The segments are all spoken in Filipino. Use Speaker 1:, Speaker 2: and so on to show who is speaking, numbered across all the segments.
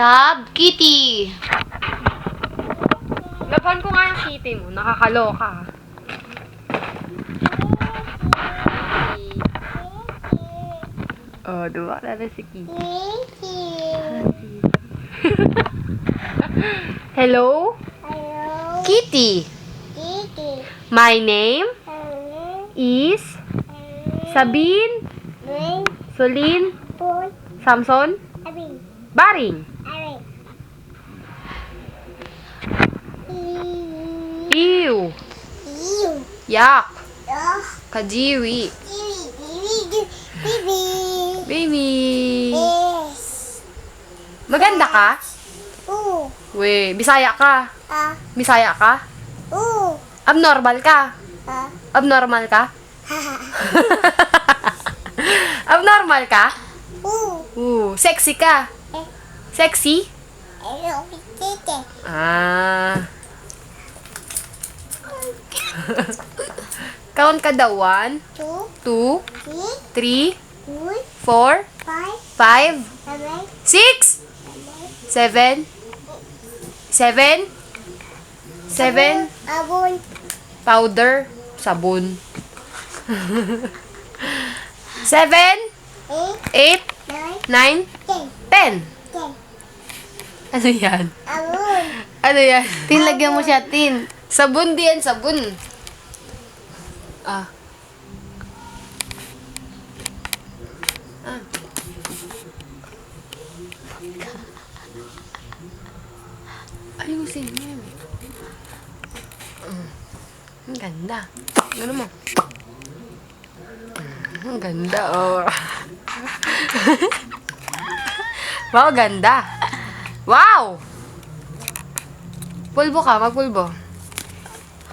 Speaker 1: Sab, kitty.
Speaker 2: Laban ko nga yung kitty mo. Nakakaloka. Oh, diba? Lalo si kitty. Hello? Kitty. My name is Sabine, Solin, Samson, Baring. Ew. Yak. Kajiwi. Baby. Maganda ka? We, Bisaya ka? Bisaya ka? Abnormal ka? Abnormal ka? Abnormal ka? Sexy ka? Sexy? Ah. Count ka daw. 1, 2, 3, 4, 5, 6, 7, 7, powder, sabon. 7, 8, 9, 10. Ano yan? Ano yan?
Speaker 1: Tin, lagyan mo siya, Tin.
Speaker 2: Sabon din, sabon. Ah. Ayusin mo. Ang ganda. Ano mo? Ang ganda, oh. Wow, ganda. Wow! Pulbo ka, magpulbo.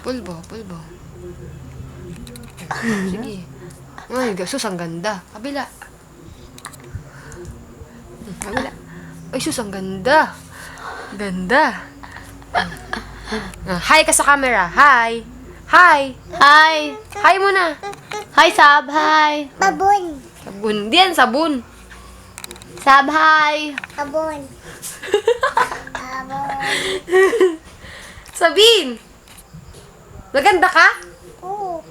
Speaker 2: Pulbo. Sige. Ay, sus, ang ganda. Kabila. Kabila. Ay, sus, ang ganda. Ganda. Hi ka sa camera. Hi. Hi.
Speaker 1: Hi.
Speaker 2: Hi muna.
Speaker 1: Hi, Sab. Hi.
Speaker 2: Sabon. Diyan, sabon.
Speaker 1: Sab, hi.
Speaker 2: Sabin. Maganda ka?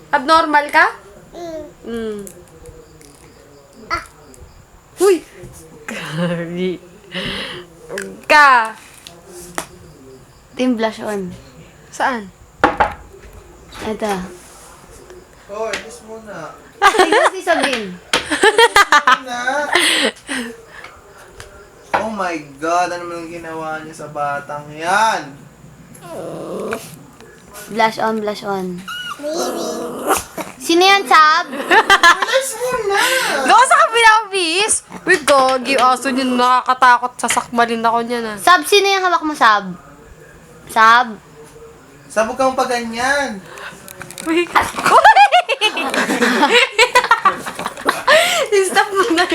Speaker 2: Abnormal ka? Huy. Kari. Ka.
Speaker 1: Tin, blush on.
Speaker 2: Saan?
Speaker 1: Ito.
Speaker 3: Hoy, kiss muna.
Speaker 1: Tingnan si Sabine.
Speaker 3: Muna. Oh my God, ano naman ginawa niya sa batang yan?
Speaker 1: Blush on. Sino yan, Sab?
Speaker 3: Kiss muna!
Speaker 2: Doon sa kabila, bis. Uy, gogi. Aso yun. Nakakatakot. Sasakmalin ako niyan, ah.
Speaker 1: Sab, sino yung hawak mo, Sab? Sab?
Speaker 3: Sabog kang pa ganyan.
Speaker 2: Uy. Stop mo na yan.